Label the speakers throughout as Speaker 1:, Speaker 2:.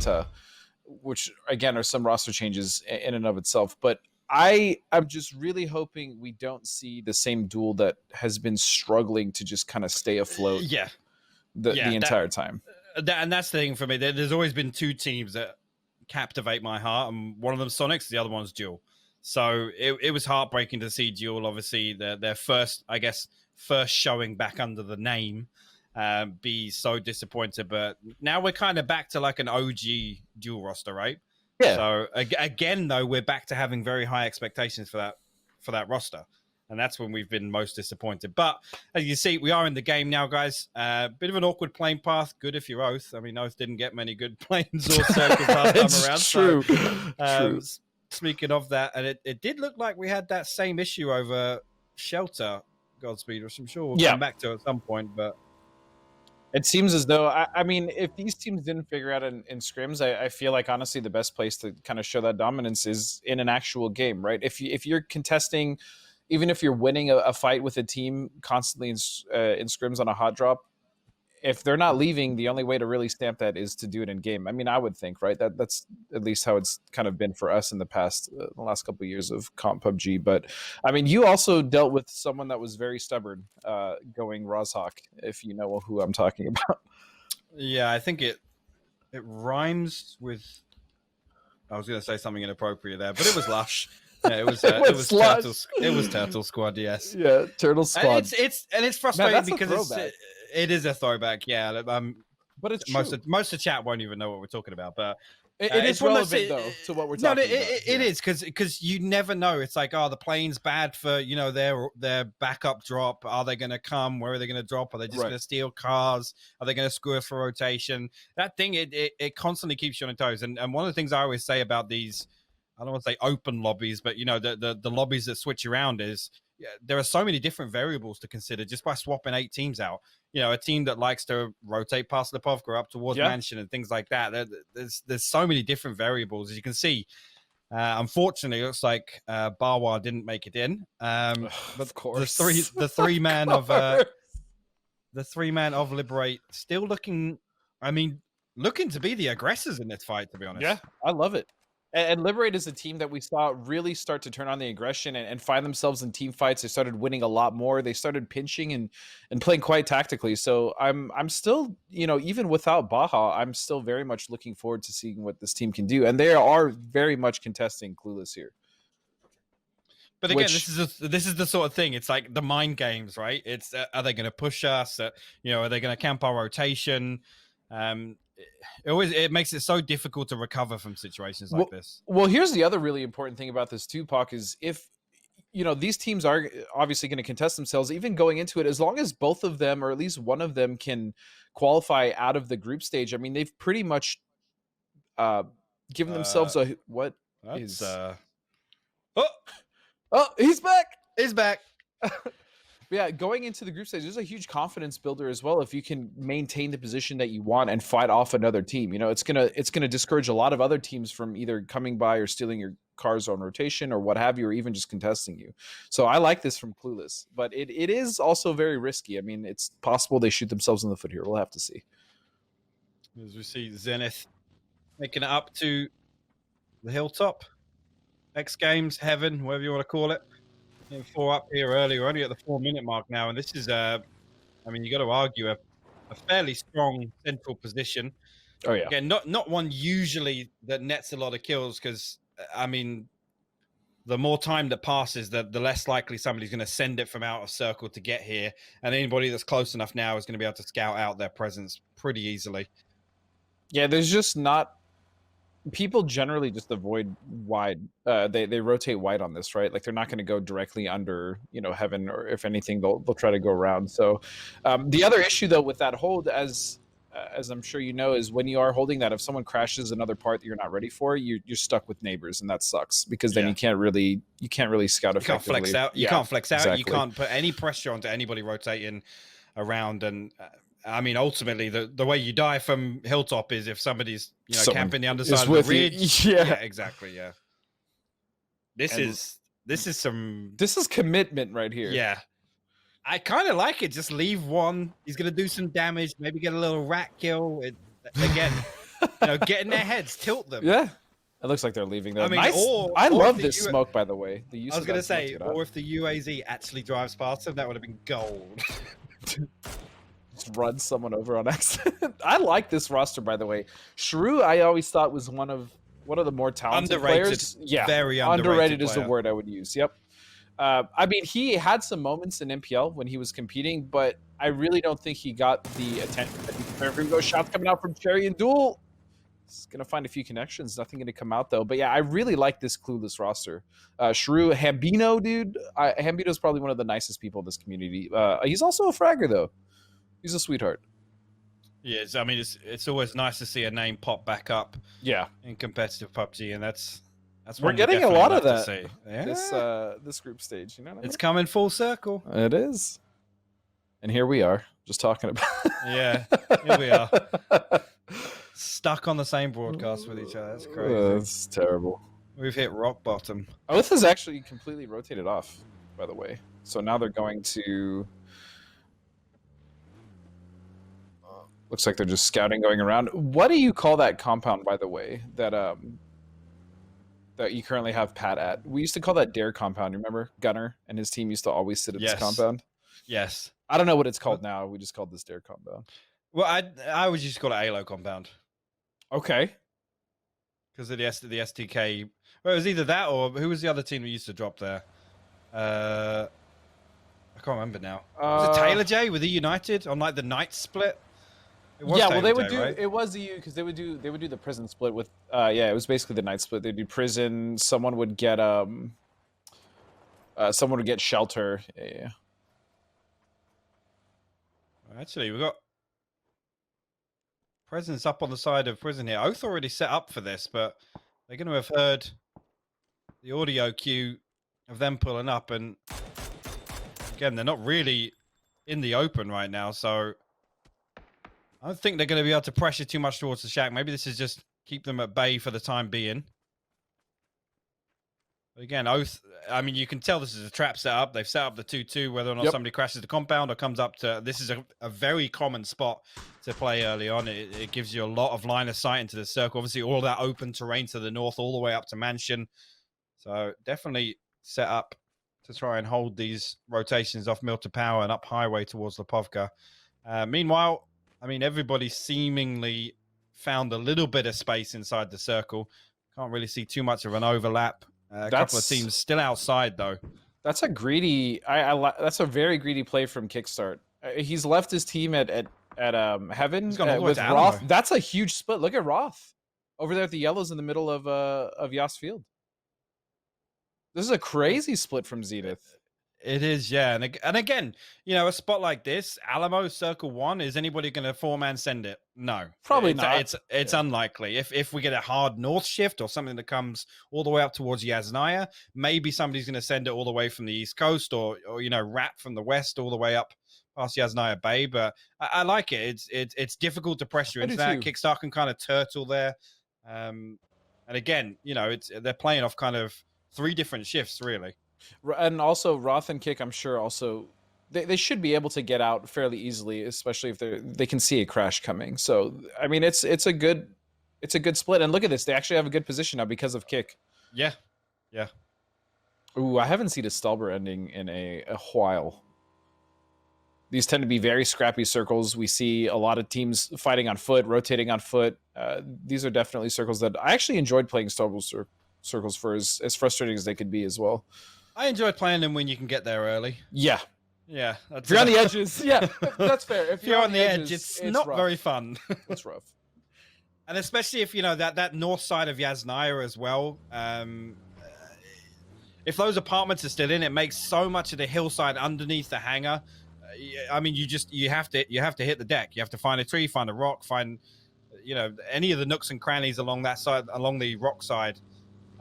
Speaker 1: Manta, which again are some roster changes in and of itself. But I'm just really hoping we don't see the same duel that has been struggling to just kind of stay afloat. The entire time.
Speaker 2: And that's the thing for me. There's always been two teams that captivate my heart, and one of them Sonics, the other one's Duel. So it was heartbreaking to see Duel, obviously their first showing back under the name, be so disappointed. But now we're kind of back to like an OG Duel roster, right?
Speaker 1: Yeah.
Speaker 2: So again, though, we're back to having very high expectations for that roster. And that's when we've been most disappointed. But as you see, we are in the game now, guys. Bit of an awkward plane path. Good if you're Oath. I mean, Oath didn't get many good planes or circles last time around.
Speaker 1: True.
Speaker 2: So,
Speaker 1: true.
Speaker 2: Speaking of that, and it did look like we had that same issue over Shelter, Godspeed, which I'm sure we'll come back to at some point. But
Speaker 1: it seems as though, I mean, if these teams didn't figure out in scrims, I feel like, honestly, the best place to kind of show that dominance is in an actual game, right? If you're contesting... Even if you're winning a fight with a team constantly in scrims on a hot drop, if they're not leaving, the only way to really stamp that is to do it in game. I mean, I would think, right? That's at least how it's kind of been for us in the past, the last couple of years of comp PUBG. But I mean, you also dealt with someone that was very stubborn, going Rozhawk, if you know who I'm talking about.
Speaker 2: Yeah, I think it rhymes with. I was going to say something inappropriate there, but it was Lush. Yeah, it was Turtle Squad, yes.
Speaker 1: Yeah, Turtle Squad.
Speaker 2: And it's frustrating because it is a throwback, yeah.
Speaker 1: But it's
Speaker 2: most of the chat won't even know what we're talking about, but
Speaker 1: it is relevant though to what we're talking about.
Speaker 2: It is because you never know. It's like, the plane's bad for their backup drop. Are they going to come? Where are they going to drop? Are they just going to steal cars? Are they going to screw us for rotation? That thing it constantly keeps you on your toes. And one of the things I always say about these, I don't want to say open lobbies, but the lobbies that switch around is there are so many different variables to consider just by swapping 8 teams out. A team that likes to rotate past Lipovka up towards Mansion and things like that. There's so many different variables, as you can see. Unfortunately, it looks like Barwa didn't make it in. But
Speaker 1: of course,
Speaker 2: the three man of Liberate still looking to be the aggressors in this fight. To be honest,
Speaker 1: yeah, I love it. And Liberate is a team that we saw really start to turn on the aggression and find themselves in team fights. They started winning a lot more. They started pinching and playing quite tactically. So I'm still, even without Baja, I'm still very much looking forward to seeing what this team can do. And they are very much contesting Clueless here.
Speaker 2: But again, this is the sort of thing. It's like the mind games, right? It's are they going to push us? Are they going to camp our rotation? It makes it so difficult to recover from situations like this.
Speaker 1: Well, here's the other really important thing about this too, Pac, is if these teams are obviously going to contest themselves, even going into it, as long as both of them or at least one of them can qualify out of the group stage. I mean, they've pretty much given themselves a what is he's back.
Speaker 2: He's back.
Speaker 1: Yeah, going into the group stage, there's a huge confidence builder as well if you can maintain the position that you want and fight off another team. It's gonna discourage a lot of other teams from either coming by or stealing your cars on rotation or what have you, or even just contesting you. So I like this from Clueless, but it is also very risky. I mean, it's possible they shoot themselves in the foot here. We'll have to see.
Speaker 2: As we see Zenith making it up to the hilltop, X Games, Heaven, whatever you want to call it. 4 up here early. We're only at the 4-minute mark now, and this is you got to argue a fairly strong central position.
Speaker 1: Oh yeah.
Speaker 2: Again, not one usually that nets a lot of kills, because the more time that passes, the less likely somebody's going to send it from out of circle to get here, and anybody that's close enough now is going to be able to scout out their presence pretty easily.
Speaker 1: Yeah, there's just not. People generally just avoid wide. They rotate wide on this, right? Like they're not going to go directly under, Heaven, or if anything, they'll try to go around. So the other issue though with that hold, as I'm sure you know, is when you are holding that, if someone crashes another part that you're not ready for, you're stuck with neighbors, and that sucks because then you can't really scout effectively.
Speaker 2: You can't flex out. You can't flex out.
Speaker 1: Exactly.
Speaker 2: You can't put any pressure onto anybody rotating around. And ultimately, the way you die from Hilltop is if somebody's camping the underside of the ridge.
Speaker 1: Yeah,
Speaker 2: exactly. Yeah. This is
Speaker 1: commitment right here.
Speaker 2: Yeah. I kind of like it. Just leave one. He's going to do some damage. Maybe get a little rat kill. Again, get in their heads, tilt them.
Speaker 1: Yeah. It looks like they're leaving though.
Speaker 2: I mean,
Speaker 1: Nice.
Speaker 2: or
Speaker 1: I
Speaker 2: if
Speaker 1: love
Speaker 2: the
Speaker 1: this smoke, by the way. The use
Speaker 2: I was
Speaker 1: of
Speaker 2: gonna
Speaker 1: that smoke to
Speaker 2: say,
Speaker 1: get out.
Speaker 2: or if the UAZ actually drives past them, that would have been gold.
Speaker 1: Just run someone over on accident. I like this roster, by the way. Shrew, I always thought was one of the more talented
Speaker 2: Underrated.
Speaker 1: players. Yeah,
Speaker 2: Very
Speaker 1: underrated is the
Speaker 2: player.
Speaker 1: word I would use. Yep. I mean, he had some moments in MPL when he was competing, but I really don't think he got the attention that he deserved. Here we go, shots coming out from Cherry and Duel. He's gonna find a few connections. Nothing gonna come out though. But yeah, I really like this clueless roster. Shrew, Hambino, dude. Hambino's probably one of the nicest people in this community. He's also a fragger though. He's a sweetheart.
Speaker 2: Yes, I mean it's always nice to see a name pop back up.
Speaker 1: Yeah,
Speaker 2: in competitive PUBG, and that's
Speaker 1: we're getting a lot of that.
Speaker 2: Yeah.
Speaker 1: This group stage, you know what I mean?
Speaker 2: It's coming full circle.
Speaker 1: It is. And here we are, just talking about.
Speaker 2: Yeah, here we are, stuck on the same broadcast with each other. That's crazy.
Speaker 1: That's terrible.
Speaker 2: We've hit rock bottom.
Speaker 1: Oath has actually completely rotated off, by the way. So now they're going to. Looks like they're just scouting, going around. What do you call that compound, by the way? That you currently have Pat at. We used to call that Dare compound. You remember Gunner and his team used to always sit at this compound.
Speaker 2: Yes.
Speaker 1: I don't know what it's called now. We just called this Dare compound.
Speaker 2: Well, I would just call it Halo compound.
Speaker 1: Okay.
Speaker 2: Because of the STK. Well, it was either that or who was the other team we used to drop there? I can't remember now. Was it Taylor J with the United on like the night split?
Speaker 1: Yeah, well, they would do. Right? It was the because they would do the prison split with. Yeah, it was basically the night split. They'd do prison. Someone would get shelter. Yeah.
Speaker 2: Actually, we got presence up on the side of prison here. Oath already set up for this, but they're going to have heard the audio cue of them pulling up, and again, they're not really in the open right now, so. I don't think they're going to be able to pressure too much towards the shack. Maybe this is just keep them at bay for the time being. But again, Oath, I mean, you can tell this is a trap setup. They've set up the 2-2, whether or not somebody crashes the compound or comes up to... This is a very common spot to play early on. It gives you a lot of line of sight into the circle. Obviously, all that open terrain to the north, all the way up to Mansion. So definitely set up to try and hold these rotations off Mill to Power and up highway towards Lipovka. Meanwhile... I mean, everybody seemingly found a little bit of space inside the circle. Can't really see too much of an overlap. A couple of teams still outside, though.
Speaker 1: That's a greedy. That's a very greedy play from Kickstart. He's left his team at Heaven with Roth. That's a huge split. Look at Roth over there at the yellows in the middle of Yas Field. This is a crazy split from Zenith.
Speaker 2: It is, yeah. And again, a spot like this, Alamo, Circle 1, is anybody going to 4-man send it? No.
Speaker 1: Probably not.
Speaker 2: It's unlikely. If we get a hard north shift or something that comes all the way up towards Yasnaya, maybe somebody's going to send it all the way from the east coast or Rat from the west all the way up past Yasnaya Bay. But I like it. It's difficult to pressure into that. Kickstart can kind of turtle there. And again, they're playing off kind of 3 different shifts, really.
Speaker 1: And also Roth and Kick, I'm sure also they should be able to get out fairly easily, especially if they can see a crash coming. So I mean, it's a good split. And look at this, they actually have a good position now because of Kick.
Speaker 2: Yeah.
Speaker 1: Ooh, I haven't seen a Stalber ending in a while. These tend to be very scrappy circles. We see a lot of teams fighting on foot, rotating on foot. These are definitely circles that I actually enjoyed playing Stalber circles for as frustrating as they could be as well.
Speaker 2: I enjoy playing them when you can get there early.
Speaker 1: Yeah.
Speaker 2: If
Speaker 1: you're on the edges, yeah, that's fair.
Speaker 2: If you're on the edge, it's not rough. Very fun.
Speaker 1: It's rough.
Speaker 2: And especially if, that north side of Yasnaya as well. If those apartments are still in, it makes so much of the hillside underneath the hangar. I mean, you have to hit the deck. You have to find a tree, find a rock, find, any of the nooks and crannies along that side, along the rock side.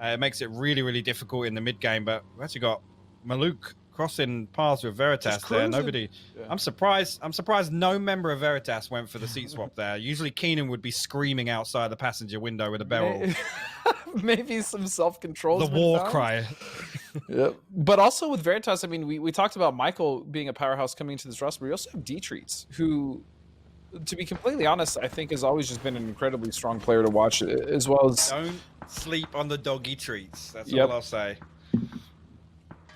Speaker 2: It makes it really, really difficult in the mid game. But we actually got Maluk crossing paths with Veritas there. Nobody. Yeah. I'm surprised no member of Veritas went for the seat swap there. Usually Keenan would be screaming outside the passenger window with a barrel.
Speaker 1: Maybe some self-control.
Speaker 2: The war cry.
Speaker 1: Yeah. But also with Veritas, I mean, we talked about Michael being a powerhouse coming into this roster, but we also have D-Treats, who to be completely honest, I think has always just been an incredibly strong player to watch, as well as.
Speaker 2: Don't sleep on the doggy treats. That's all
Speaker 1: Yep.
Speaker 2: I'll say.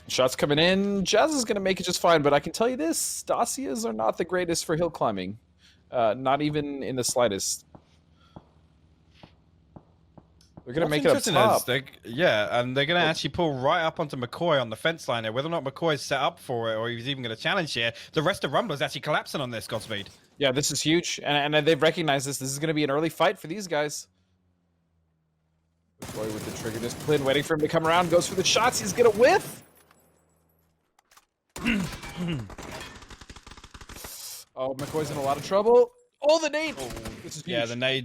Speaker 1: Shots coming in. Jazz is going to make it just fine, but I can tell you this: Dacias are not the greatest for hill climbing, not even in the slightest. They're going to make it up top.
Speaker 2: Yeah, and they're going to actually pull right up onto McCoy on the fence line there. Whether or not McCoy's set up for it or he's even going to challenge here, the rest of Rumblers actually collapsing on this, Godspeed.
Speaker 1: Yeah, this is huge, and they've recognized this. This is going to be an early fight for these guys. McCoy with the trigger discipline, waiting for him to come around, goes for the shots. He's going to whiff. Oh, McCoy's in a lot of trouble. Oh, the nade. This is huge.
Speaker 2: Yeah,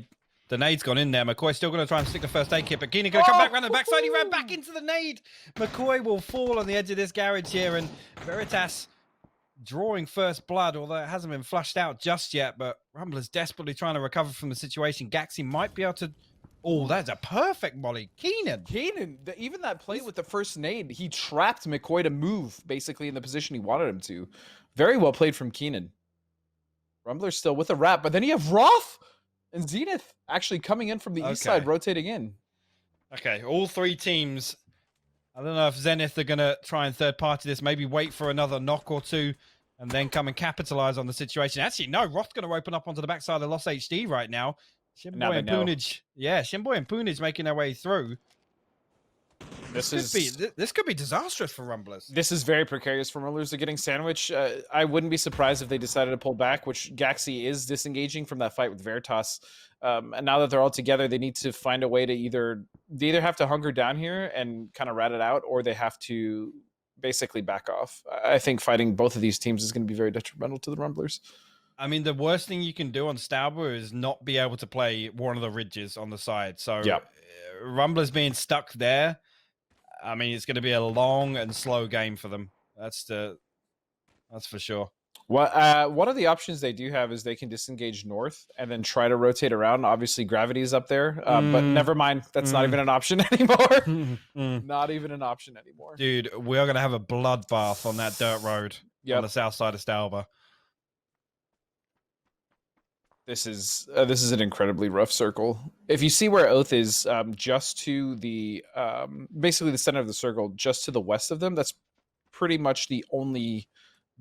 Speaker 2: the nade's gone in there. McCoy's still going to try and stick the first aid kit, but Keenan going to come back around the backside. He ran back into the nade. McCoy will fall on the edge of this garage here, and Veritas drawing first blood, although it hasn't been flushed out just yet, but Rumbler's desperately trying to recover from the situation. Gaxi might be able to... Oh, that's a perfect molly. Keenan,
Speaker 1: even that play with the first nade, he trapped McCoy to move, basically in the position he wanted him to. Very well played from Keenan. Rumbler's still with a wrap, but then you have Roth and Zenith actually coming in from the east side, rotating in.
Speaker 2: Okay, all three teams. I don't know if Zenith are going to try and third party this, maybe wait for another knock or two, and then come and capitalize on the situation. Actually, no, Roth's going to open up onto the backside of Lost HD right now. Shimboy and Poonage. Yeah, Shimboy and Poonage making their way through. This could be disastrous for Rumblers.
Speaker 1: This is very precarious for Rumblers. They're getting sandwiched. I wouldn't be surprised if they decided to pull back, which Gaxi is disengaging from that fight with Veritas. And now that they're all together, they need to find a way to either have to hunker down here and kind of rat it out, or they have to basically back off. I think fighting both of these teams is going to be very detrimental to the Rumblers.
Speaker 2: I mean, the worst thing you can do on Stauber is not be able to play one of the ridges on the side. So Rumblers being stuck there, I mean, it's going to be a long and slow game for them. That's for sure.
Speaker 1: One of the options they do have is they can disengage north and then try to rotate around. Obviously, gravity is up there, but never mind. That's not even an option anymore. Not even an option anymore.
Speaker 2: Dude, we are going to have a bloodbath on that dirt road on the south side of Stauber.
Speaker 1: This is an incredibly rough circle. If you see where Oath is, just to the basically the center of the circle, just to the west of them, that's pretty much the only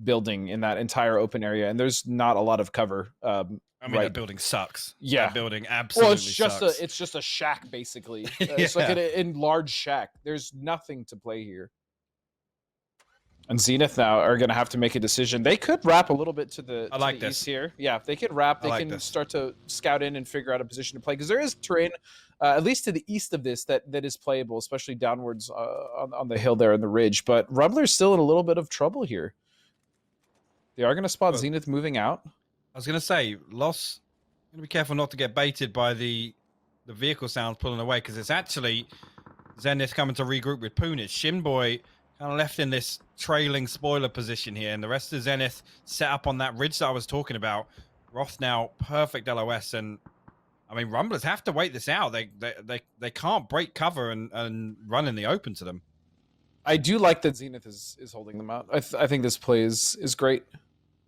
Speaker 1: building in that entire open area, and there's not a lot of cover.
Speaker 2: I mean, that building sucks.
Speaker 1: Yeah,
Speaker 2: that building absolutely sucks.
Speaker 1: It's just a shack basically. It's like an enlarged shack. There's nothing to play here. And Zenith now are going to have to make a decision. They could wrap a little bit to the, east here. Yeah, they could wrap. They can start to scout in and figure out a position to play, because there is terrain, at least to the east of this, that is playable, especially downwards on the hill there in the ridge. But Rumbler's still in a little bit of trouble here. They are going to spot Zenith moving out.
Speaker 2: I was going to say, Loss, going to be careful not to get baited by the vehicle sounds pulling away, because it's actually Zenith coming to regroup with Poonage. Shinboy kind of left in this trailing spoiler position here, and the rest of Zenith set up on that ridge that I was talking about. Roth now perfect LOS, and I mean, Rumblers have to wait this out. They can't break cover and run in the open to them.
Speaker 1: I do like that Zenith is holding them out. I think this play is great.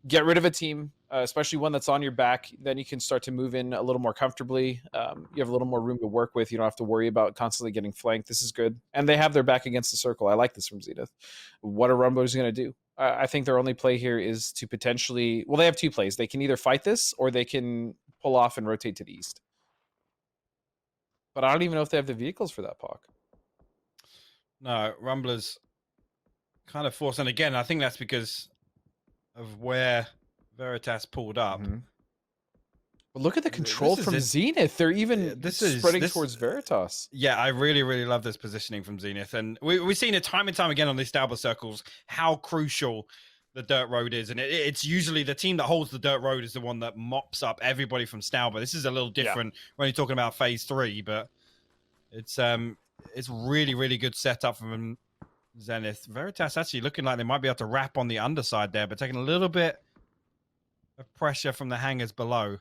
Speaker 1: Get rid of a team, especially one that's on your back. Then you can start to move in a little more comfortably. You have a little more room to work with. You don't have to worry about constantly getting flanked. This is good. And they have their back against the circle. I like this from Zenith. What are Rumblers going to do? I think their only play here is to potentially... Well, they have two plays. They can either fight this, or they can pull off and rotate to the east. But I don't even know if they have the vehicles for that, Pac.
Speaker 2: No, Rumblers kind of forced. And again, I think that's because of where Veritas pulled up.
Speaker 1: But look at the control from Zenith. They're even spreading towards Veritas.
Speaker 2: Yeah, I really, really love this positioning from Zenith. And we've seen it time and time again on these Stauber circles, how crucial the dirt road is. And it's usually the team that holds the dirt road is the one that mops up everybody from Stauber. This is a little different when you're talking about phase 3, but it's really, really good setup from Zenith. Veritas actually looking like they might be able to wrap on the underside there, but taking a little bit of pressure from the hangars below.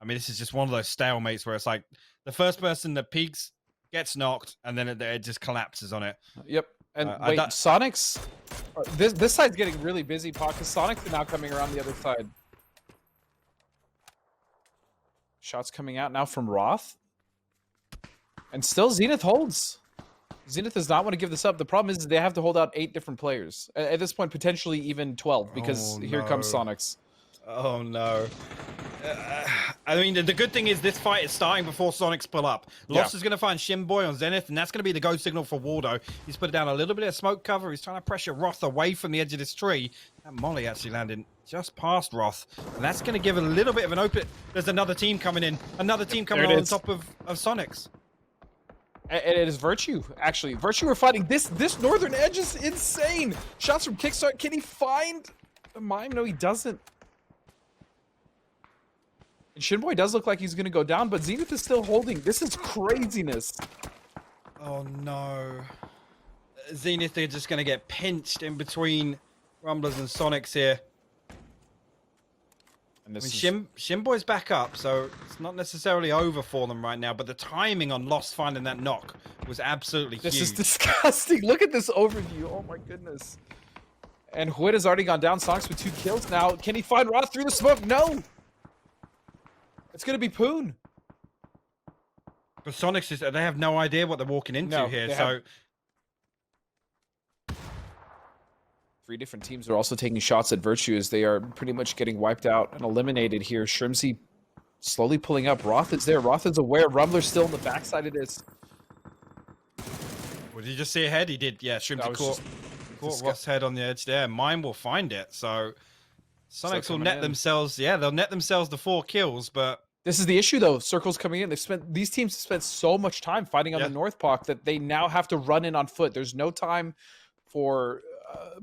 Speaker 2: I mean, this is just one of those stalemates where it's like the first person that peaks gets knocked, and then it just collapses on it.
Speaker 1: Yep. And wait, Sonic's... This side's getting really busy, Pac, because Sonic's now coming around the other side. Shots coming out now from Roth. And still Zenith holds. Zenith does not want to give this up. The problem is they have to hold out 8 different players. At this point, potentially even 12, because here comes Sonics.
Speaker 2: Oh, no. I mean, the good thing is this fight is starting before Sonics pull up. Lost is going to find Shimboy on Zenith, and that's going to be the go signal for Waldo. He's put down a little bit of smoke cover. He's trying to pressure Roth away from the edge of this tree. That molly actually landed just past Roth, and that's going to give a little bit of an open. There's another team coming in. Another team coming on top of Sonics.
Speaker 1: And it is Virtue, actually. Virtue are fighting. This northern edge is insane. Shots from Kickstart. Can he find the Mime? No, he doesn't. And Shinboy does look like he's going to go down, but Zenith is still holding. This is craziness.
Speaker 2: Oh, no. Zenith, they're just going to get pinched in between Rumblers and Sonics here. And this Shimboy's back up, so it's not necessarily over for them right now, but the timing on Lost finding that knock was absolutely huge.
Speaker 1: This is disgusting. Look at this overview. Oh, my goodness. And Huid has already gone down. Sonics with 2 kills now. Can he find Roth through the smoke? No. It's going to be Poon.
Speaker 2: But Sonics, they have no idea what they're walking into here, so...
Speaker 1: 3 different teams are also taking shots at Virtue as they are pretty much getting wiped out and eliminated here. Shrimsy slowly pulling up. Roth is there. Roth is aware. Rumbler's still on the backside of this.
Speaker 2: Did you just see a head? He did, yeah. Shrimsy caught Roth's head on the edge there. Mine will find it, so... Sonics will net themselves, they'll net themselves the 4 kills, but...
Speaker 1: This is the issue, though. Circle's coming in. These teams have spent so much time fighting on the North Pock that they now have to run in on foot. There's no time for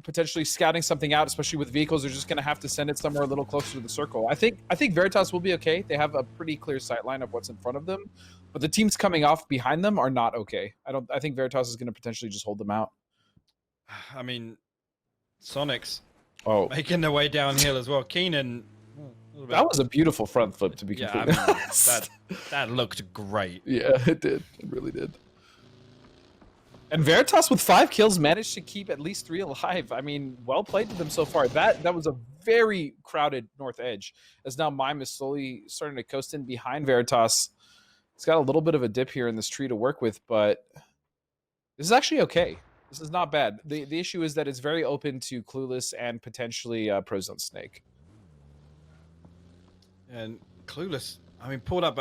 Speaker 1: potentially scouting something out, especially with vehicles. They're just going to have to send it somewhere a little closer to the circle. I think Veritas will be okay. They have a pretty clear sight line of what's in front of them, but the teams coming off behind them are not okay. I think Veritas is going to potentially just hold them out.
Speaker 2: I mean, Sonics... making their way downhill as well. Keenan,
Speaker 1: that was a beautiful front flip, to be completely honest.
Speaker 2: That looked great.
Speaker 1: Yeah, it did. It really did. And Veritas with 5 kills managed to keep at least 3 alive. I mean, well played to them so far. That was a very crowded north edge, as now Mime is slowly starting to coast in behind Veritas. He's got a little bit of a dip here in this tree to work with, but this is actually okay. This is not bad. The issue is that it's very open to Clueless and potentially Prozone Snake.
Speaker 2: And Clueless, I mean, pulled up,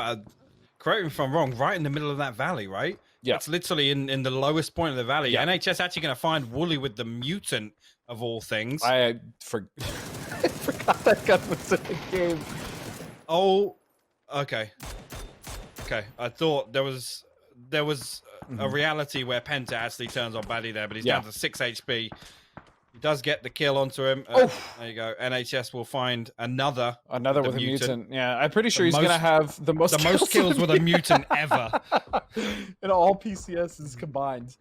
Speaker 2: correct me if I'm wrong, right in the middle of that valley, right?
Speaker 1: Yeah.
Speaker 2: It's literally in the lowest point of the valley. Yeah. NHS actually going to find Wooly with the mutant of all things.
Speaker 1: I forgot that gun was in the game.
Speaker 2: Oh, okay. Okay, I thought there was a reality where Penta actually turns on Baddie there, but he's down to 6 HP. He does get the kill onto him. There you go. NHS will find another
Speaker 1: with a mutant. Yeah, I'm pretty sure he's going to have the most
Speaker 2: kills with a mutant ever.
Speaker 1: In all PCSs combined.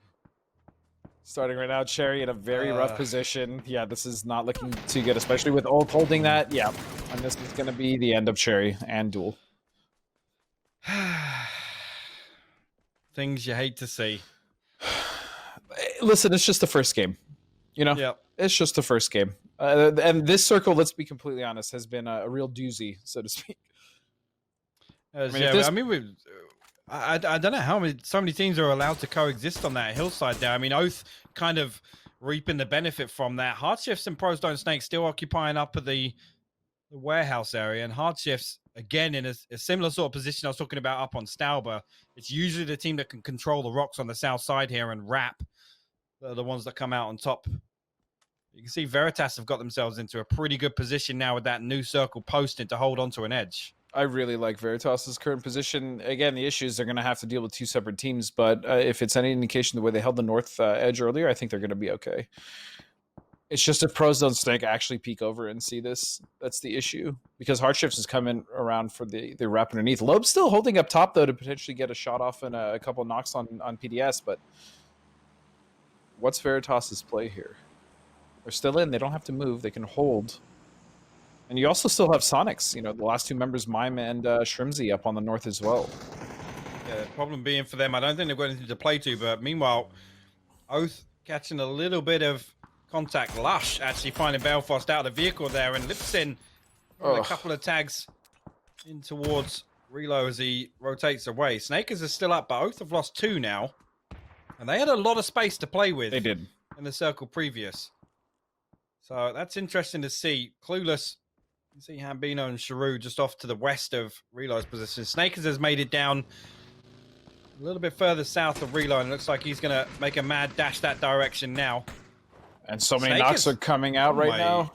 Speaker 1: Starting right now, Cherry in a very rough position. Yeah, this is not looking too good, especially with Ult holding that. Yeah, and this is going to be the end of Cherry and Duel.
Speaker 2: Things you hate to see.
Speaker 1: Listen, it's just the first game. You know, it's just the first game. And this circle, let's be completely honest, has been a real doozy, so to speak.
Speaker 2: I don't know how so many teams are allowed to coexist on that hillside there. I mean, Oath kind of reaping the benefit from that. Hardshifts and Prozone Snake still occupying up at the warehouse area, and Hardshifts again in a similar sort of position I was talking about up on Stauber. It's usually the team that can control the rocks on the south side here and wrap the ones that come out on top. You can see Veritas have got themselves into a pretty good position now with that new circle posted to hold onto an edge.
Speaker 1: I really like Veritas's current position. Again, the issue is they're going to have to deal with 2 separate teams, but if it's any indication the way they held the north edge earlier, I think they're going to be okay. It's just if Prozone Snake actually peek over and see this, that's the issue. Because Hardshifts is coming around for the wrap underneath. Loeb's still holding up top, though, to potentially get a shot off and a couple of knocks on PDS, but what's Veritas's play here? They're still in. They don't have to move. They can hold. And you also still have Sonics. You know, the last 2 members, Mime and Shrimsy, up on the north as well.
Speaker 2: Yeah, the problem being for them, I don't think they've got anything to play to, but meanwhile, Oath catching a little bit of contact. Lush actually finding Belfast out of the vehicle there, and Lipsin a couple of tags in towards Relo as he rotates away. Snakers are still up, but Oath have lost 2 now. And they had a lot of space to play with.
Speaker 1: They did.
Speaker 2: In the circle previous. So that's interesting to see. Clueless, you see Hambino and Sharu just off to the west of Relo's position. Snakers has made it down a little bit further south of Relo, and it looks like he's going to make a mad dash that direction now.
Speaker 1: And so many knocks are coming out right now.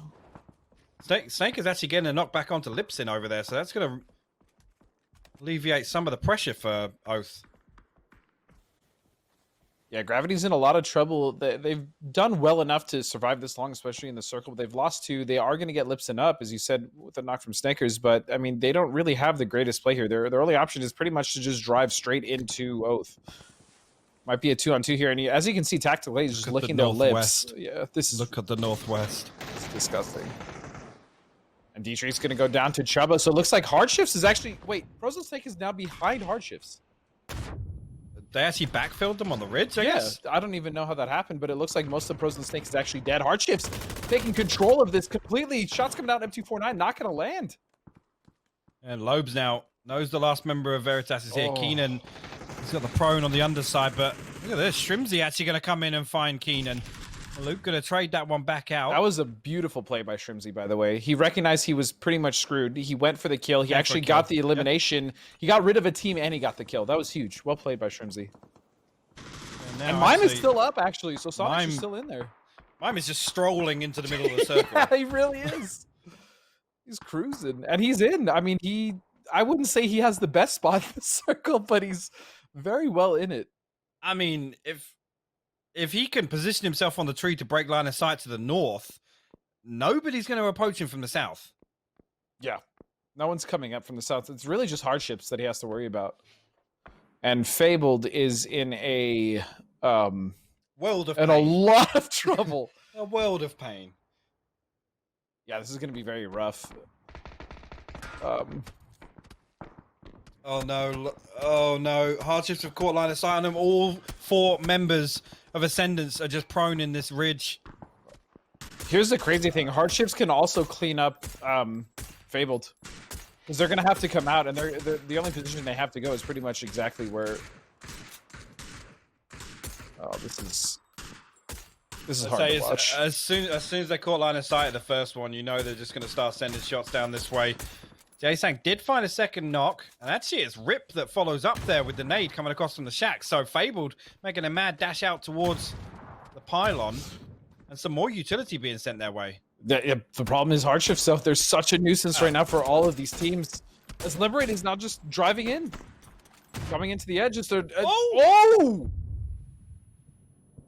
Speaker 2: Snakers actually getting a knock back onto Lipsin over there, so that's going to alleviate some of the pressure for Oath.
Speaker 1: Yeah, Gravity's in a lot of trouble. They've done well enough to survive this long, especially in the circle. They've lost 2. They are going to get Lipson up, as you said, with a knock from Snakers. But, I mean, they don't really have the greatest play here. Their only option is pretty much to just drive straight into Oath. Might be a 2-on-2 here. And as you can see, tactically, he's just licking their lips. Yeah, this is...
Speaker 2: Look at the northwest.
Speaker 1: It's disgusting. And Dietrich's going to go down to Chuba. So it looks like Hardshifts is actually... Wait, Frozen Snake is now behind Hardshifts.
Speaker 2: They actually backfilled them on the ridge, I guess?
Speaker 1: I don't even know how that happened, but it looks like most of the Frozen Snake is actually dead. Hardships taking control of this completely. Shots coming out, M249, not going to land.
Speaker 2: And Lobes now knows the last member of Veritas is here. Keenan, he's got the prone on the underside, but look at this. Shrimsy actually going to come in and find Keenan. Luke going to trade that one back out.
Speaker 1: That was a beautiful play by Shrimsy, by the way. He recognized he was pretty much screwed. He went for the kill. He actually got the elimination. Yep. He got rid of a team, and he got the kill. That was huge. Well played by Shrimsy. And Mime is still up, actually, so Sonic is still in there.
Speaker 2: Mime is just strolling into the middle of the circle.
Speaker 1: Yeah, he really is. He's cruising, and he's in. I mean, I wouldn't say he has the best spot in the circle, but he's very well in it.
Speaker 2: I mean, if he can position himself on the tree to break line of sight to the north, nobody's going to approach him from the south.
Speaker 1: Yeah. No one's coming up from the south. It's really just Hardships that he has to worry about. And Fabled is in a
Speaker 2: world of pain.
Speaker 1: A lot of trouble.
Speaker 2: A world of pain.
Speaker 1: Yeah, this is going to be very rough.
Speaker 2: Oh no. Oh no. Hardships have caught line of sight on them. All 4 members of Ascendance are just prone in this ridge.
Speaker 1: Here's the crazy thing. Hardships can also clean up Fabled. Because they're going to have to come out, and they're the only position they have to go is pretty much exactly where... Oh, this is hard to watch.
Speaker 2: As soon as they caught line of sight of the first one, you know they're just going to start sending shots down this way. J-Sang did find a second knock, and actually it's Rip that follows up there with the nade coming across from the shack. So Fabled making a mad dash out towards the pylon, and some more utility being sent their way.
Speaker 1: The problem is Hardship, so there's such a nuisance right now for all of these teams. As Liberate is now just driving in. Coming into the edge. Oh!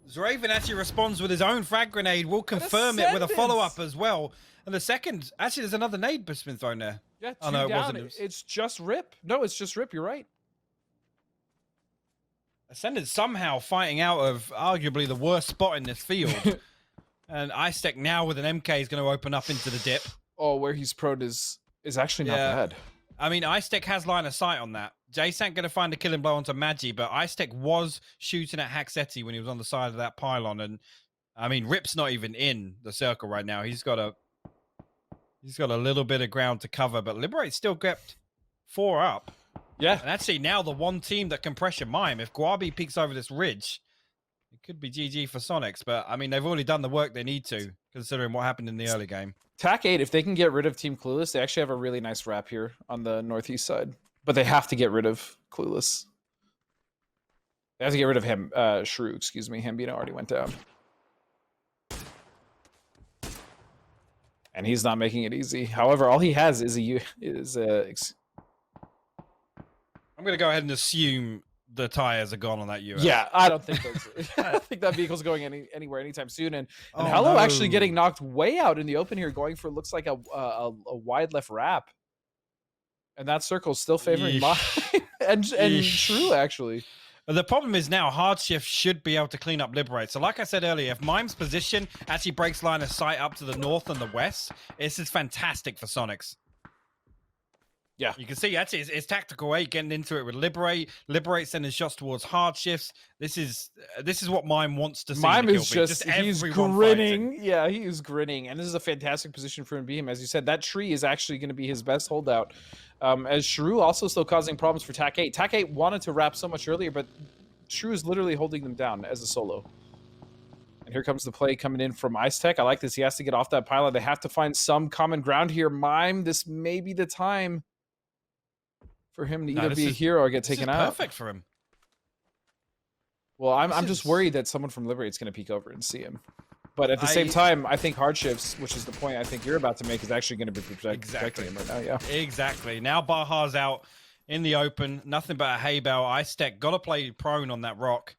Speaker 2: Zraven actually responds with his own frag grenade. We'll confirm it with a follow-up as well. And the second... Actually, there's another nade that's been thrown there.
Speaker 1: Yeah, oh, no, down. It wasn't. It's just Rip. No, it's just Rip. You're right.
Speaker 2: Ascended somehow fighting out of arguably the worst spot in this field. And Icetech now with an MK is going to open up into the dip.
Speaker 1: Oh, where he's prone is actually not bad.
Speaker 2: I mean, Icetech has line of sight on that. J-Sank going to find a killing blow onto Magi, but Icetech was shooting at Haxetti when he was on the side of that pylon. And I mean, Rip's not even in the circle right now. He's got a little bit of ground to cover, but Liberate still kept 4 up.
Speaker 1: Yeah.
Speaker 2: And actually now the one team that can pressure Mime, if Guabi peeks over this ridge, it could be GG for Sonics, but I mean, they've already done the work they need to, considering what happened in the early game.
Speaker 1: TAC 8, if they can get rid of Team Clueless, they actually have a really nice wrap here on the northeast side. But they have to get rid of Clueless. They have to get rid of him. Shrew, excuse me. Hambino already went down. And he's not making it easy. However, all he has is
Speaker 2: I'm going to go ahead and assume the tires are gone on that US.
Speaker 1: Yeah, I don't think that vehicle's going anywhere anytime soon. And Hello actually getting knocked way out in the open here, going for looks like a wide left wrap. And that circle's still favoring Mime and Shrew, actually.
Speaker 2: The problem is now Hardshift should be able to clean up Liberate. So like I said earlier, if Mime's position actually breaks line of sight up to the north and the west, this is fantastic for Sonics.
Speaker 1: Yeah.
Speaker 2: You can see actually it's tactical 8 getting into it with Liberate sending shots towards Hardshifts. This is what Mime wants to see.
Speaker 1: Mime is just he's grinning. Fighting. Yeah, he is grinning. And this is a fantastic position for him to be him. As you said, that tree is actually going to be his best holdout. As Shrew also still causing problems for TAC 8. TAC 8 wanted to wrap so much earlier, but Shrew is literally holding them down as a solo. And here comes the play coming in from Ice Tech. I like this. He has to get off that pylon. They have to find some common ground here. Mime, this may be the time for him to either be a hero or get taken out.
Speaker 2: Perfect for him.
Speaker 1: Well, I'm just worried that someone from Liberate's going to peek over and see him. But at the same time, I think Hardships, which is the point I think you're about to make, is actually going to be protecting him right now. Yeah,
Speaker 2: exactly. Now Baja's out in the open. Nothing but a hay bale. Ice Tech got to play prone on that rock.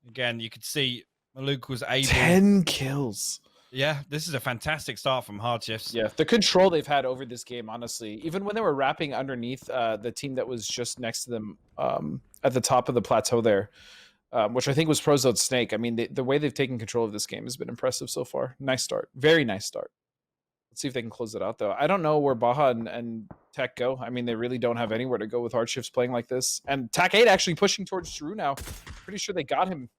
Speaker 2: Again, you could see Maluk was able.
Speaker 1: 10 kills.
Speaker 2: Yeah, this is a fantastic start from Hardships.
Speaker 1: Yeah, the control they've had over this game, honestly, even when they were wrapping underneath the team that was just next to them at the top of the plateau there, which I think was Prozone Snake. I mean, the way they've taken control of this game has been impressive so far. Nice start. Very nice start. Let's see if they can close it out, though. I don't know where Baja and Tech go. I mean, they really don't have anywhere to go with Hardships playing like this. And TAC 8 actually pushing towards Shrew now. Pretty sure they got him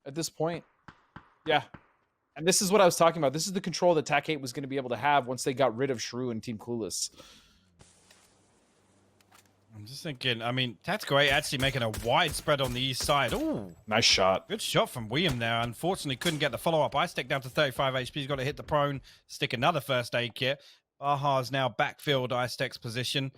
Speaker 1: at this point. Yeah. And this is what I was talking about. This is the control that TAC 8 was going to be able to have once they got rid of Shrew and Team Clueless.
Speaker 2: I'm just thinking, I mean, Tactical 8 actually making a wide spread on the east side. Ooh.
Speaker 1: Nice shot.
Speaker 2: Good shot from William there. Unfortunately, couldn't get the follow-up. Ice Tech down to 35 HP. He's got to hit the prone, stick another first aid kit. Baja's now backfilled Ice Tech's position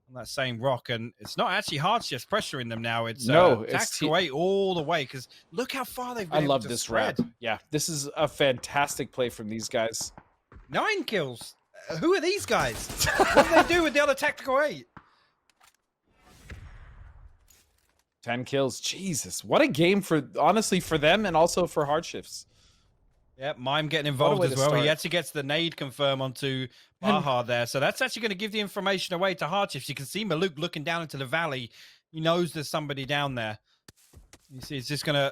Speaker 2: on that same rock. And it's not actually Hardships pressuring them now. It's Tactical 8 all the way, because look how far they've been.
Speaker 1: I love this wrap. Yeah, this is a fantastic play from these guys.
Speaker 2: 9 kills. Who are these guys? What do they do with the other Tactical 8?
Speaker 1: 10 kills. Jesus. What a game for, honestly, for them and also for Hardships.
Speaker 2: Yep, Mime getting involved as well. He actually gets the nade confirm onto Baja there. So that's actually going to give the information away to Hardships. You can see Maluk looking down into the valley. He knows there's somebody down there. You see, he's just going to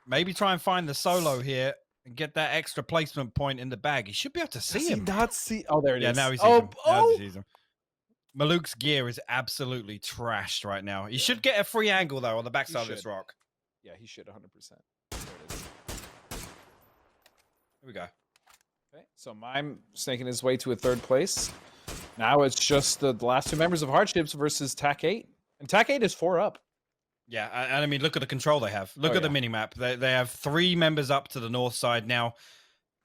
Speaker 2: maybe try and find the solo here and get that extra placement point in the bag. He should be able to see him.
Speaker 1: Not see. Oh, there it is.
Speaker 2: Yeah, now he sees him. Now he sees him. Maluk's gear is absolutely trashed right now. He should get a free angle, though, on the backside of this rock.
Speaker 1: Yeah, he should 100%. There it is.
Speaker 2: Here we go.
Speaker 1: Okay, so Mime snaking his way to a 3rd place. Now it's just the last 2 members of Hardships versus TAC 8. And TAC 8 is 4 up.
Speaker 2: Yeah, and I mean, look at the control they have. Look at the minimap. They have 3 members up to the north side now.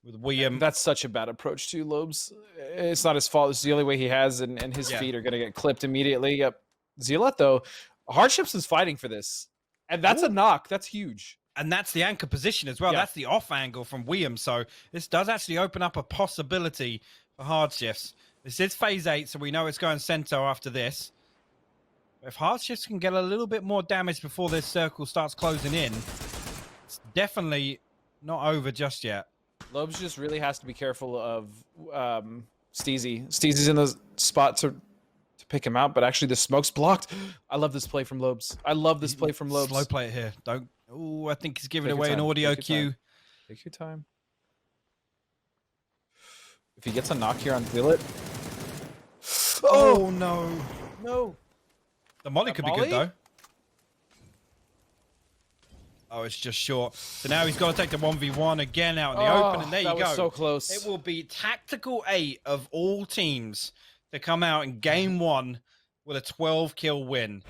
Speaker 2: With William.
Speaker 1: That's such a bad approach too, Lobes. It's not his fault. It's the only way he has, and his feet are going to get clipped immediately. Yep. Zealot, though, Hardships is fighting for this. And that's a knock. That's huge.
Speaker 2: And that's the anchor position as well. Yeah. That's the off angle from William. So this does actually open up a possibility for Hardships. This is phase 8, so we know it's going center after this. If Hardships can get a little bit more damage before this circle starts closing in, it's definitely not over just yet.
Speaker 1: Lobes just really has to be careful of Steezy. Steezy's in the spot to pick him out, but actually the smoke's blocked. I love this play from Lobes. I love this play from Lobes.
Speaker 2: Slow play it here. Don't. Oh, I think he's giving away an audio cue.
Speaker 1: Take your time. If he gets a knock here on Zealot.
Speaker 2: Oh, no.
Speaker 1: No.
Speaker 2: The molly could be good, though. Oh, it's just short. So now he's got to take the 1v1 again out in the open, and there you go.
Speaker 1: That was so close.
Speaker 2: It will be Tactical 8 of all teams to come out in game 1 with a 12-kill win.